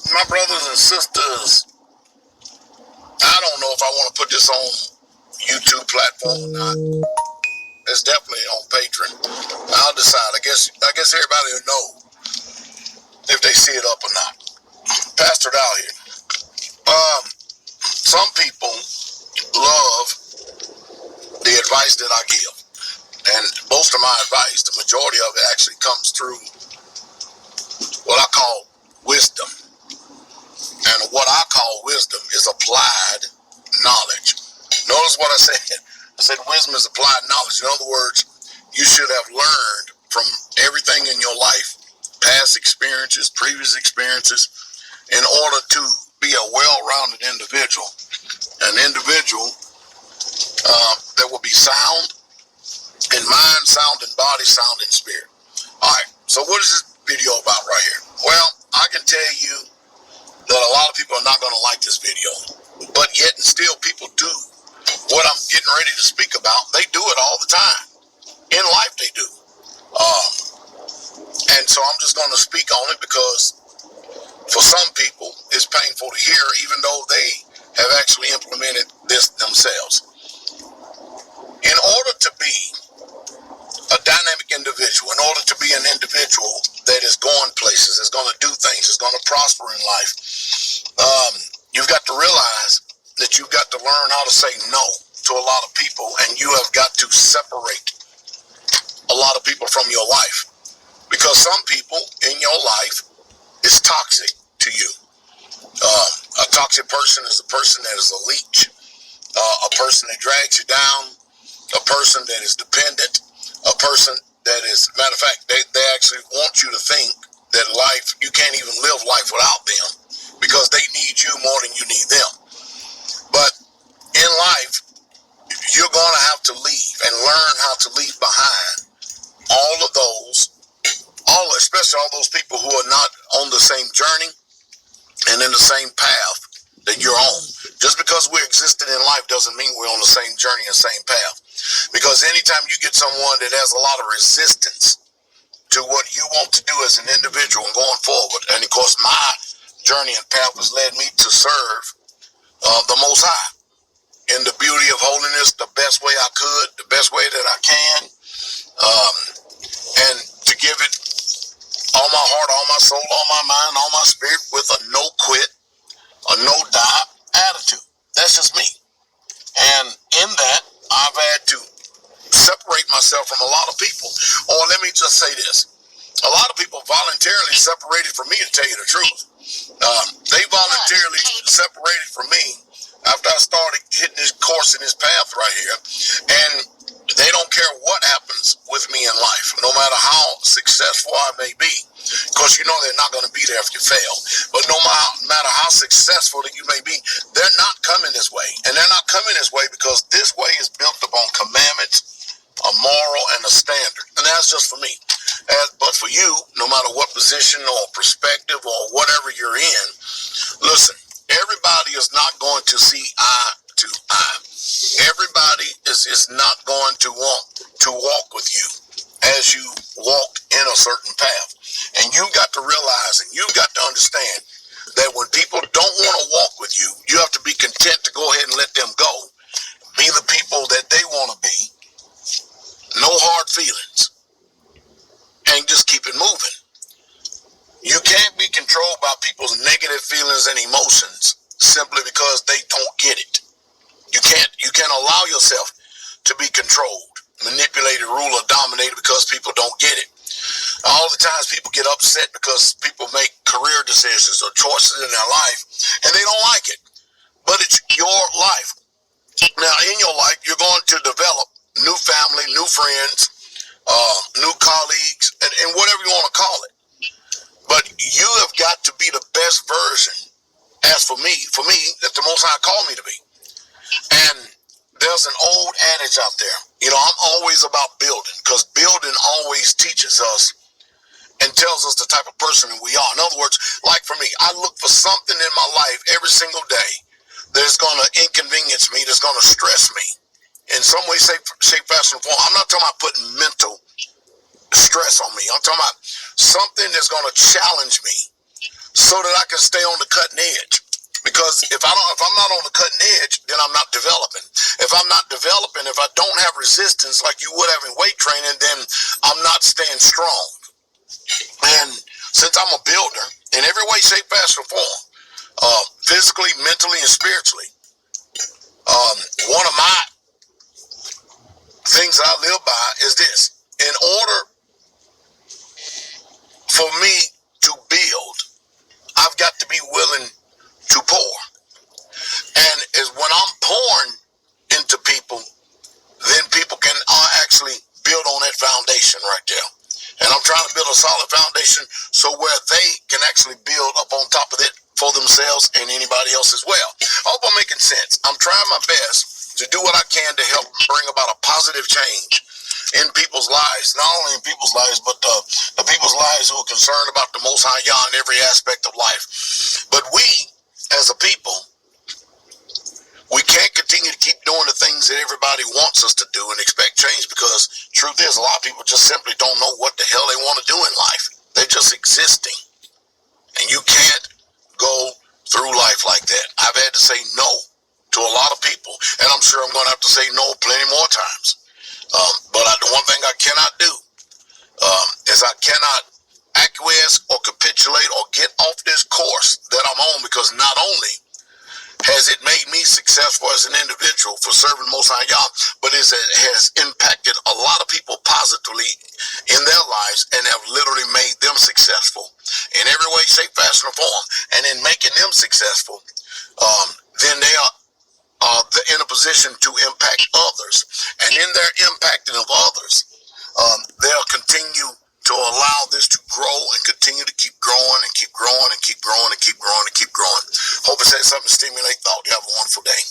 My brothers and sisters, I don't know if I want to put this on YouTube platform or not. It's definitely on Patreon. I'll decide. I guess everybody will know if they see it up or not. Pastor Dow here. Some people love the advice that I give. And most of my advice, the majority of it actually comes through what I call wisdom. And what I call wisdom is applied knowledge. Notice what I said. I said wisdom is applied knowledge. In other words, you should have learned from everything in your life, past experiences, previous experiences, in order to be a well-rounded individual. An individual that will be sound in mind, sound in body, sound in spirit. All right, so what is this video about right here? Well, I can tell you that a lot of people are not going to like this video, but yet and still people do what I'm getting ready to speak about. They do it all the time. In life they do. And so I'm just going to speak on it because for some people it's painful to hear, even though they have actually implemented this themselves. In order to be a dynamic individual, in order to be an individual that is going places, is going to do things, is going to prosper in life, you've got to realize that you've got to learn how to say no to a lot of people, and you have got to separate a lot of people from your life, because some people in your life is toxic to you. A toxic person is a person that is a leech, a person that drags you down, a person that is dependent, a person that is, matter of fact, they actually want you to think that life, you can't even live life without them because they need you more than you need them. But in life, you're going to have to leave and learn how to leave behind all of those, especially all those people who are not on the same journey and in the same path that you're on. Just because we're existing in life doesn't mean we're on the same journey and same path. Because anytime you get someone that has a lot of resistance to what you want to do as an individual and going forward, and of course my journey and path has led me to serve the Most High in the beauty of holiness, the best way I could, the best way that I can, and to give it all my heart, all my soul, all my mind, all my spirit with a no quit, a no die attitude. That's just me. And in that, I've had to separate myself from a lot of people. Or let me just say this. A lot of people voluntarily separated from me, to tell you the truth. They voluntarily separated from me after I started hitting this course in this path right here. And they don't care what happens with me in life, no matter how successful I may be. Because you know they're not going to be there if you fail. But no matter how successful that you may be, they're not coming this way. And they're not coming this way because this way is built upon commandments, a moral, and a standard. And that's just for me. But for you, no matter what position or perspective or whatever you're in, listen, everybody is not going to see eye to eye. Everybody is not going to want to walk with you as you walk in a certain path. And you've got to realize and you've got to understand that when people don't want to walk with you, you have to be content to go ahead and let them go. Be the people that they want to be. No hard feelings. And just keep it moving. You can't be controlled by people's negative feelings and emotions simply because they don't get it. You can't allow yourself to be controlled, manipulated, ruled, or dominated because people don't get it. All the times people get upset because people make career decisions or choices in their life and they don't like it. But it's your life. Now, in your life, you're going to develop new family, new friends, new colleagues, and whatever you want to call it. But you have got to be the best version, as for me, that the Most High called me to be. And there's an old adage out there. You know, I'm always about building, because building always teaches us and tells us the type of person that we are. In other words, like for me, I look for something in my life every single day that's going to inconvenience me, that's going to stress me in some way, shape, fashion, or form. I'm not talking about putting mental stress on me. I'm talking about something that's going to challenge me, so that I can stay on the cutting edge. Because if I'm not on the cutting edge, then I'm not developing. If I'm not developing, if I don't have resistance like you would have in weight training, then I'm not staying strong. And since I'm a builder in every way, shape, fashion, or form, physically, mentally, and spiritually, one of my things I live by is this: in order for me to build, I've got to be willing to pour. And is when I'm pouring into people, then people can actually build on that foundation right there. And I'm trying to build a solid foundation so where they can actually build up on top of it for themselves and anybody else as well. I hope I'm making sense. I'm trying my best to do what I can to help bring about a positive change in people's lives, not only in people's lives, but the people's lives who are concerned about the Most High Yah in every aspect of life. But we, as a people, we can't continue to keep doing the things that everybody wants us to do and expect change, because truth is, a lot of people just simply don't know what the hell they want to do in life. They're just existing. And you can't go through life like that. I've had to say no to a lot of people, and I'm sure I'm going to have to say no plenty more times. But the one thing I cannot do is I cannot acquiesce or capitulate or get off this course that I'm on, because not only has it made me successful as an individual for serving Most High Yah, but it has impacted a lot of people positively in their lives and have literally made them successful in every way, shape, fashion, or form. And in making them successful, then they are in a position to impact others. And in their impacting of others, they'll continue to allow this to grow and continue to keep growing and keep growing and keep growing and keep growing and keep growing. Hope it says something to stimulate thought. You have a wonderful day.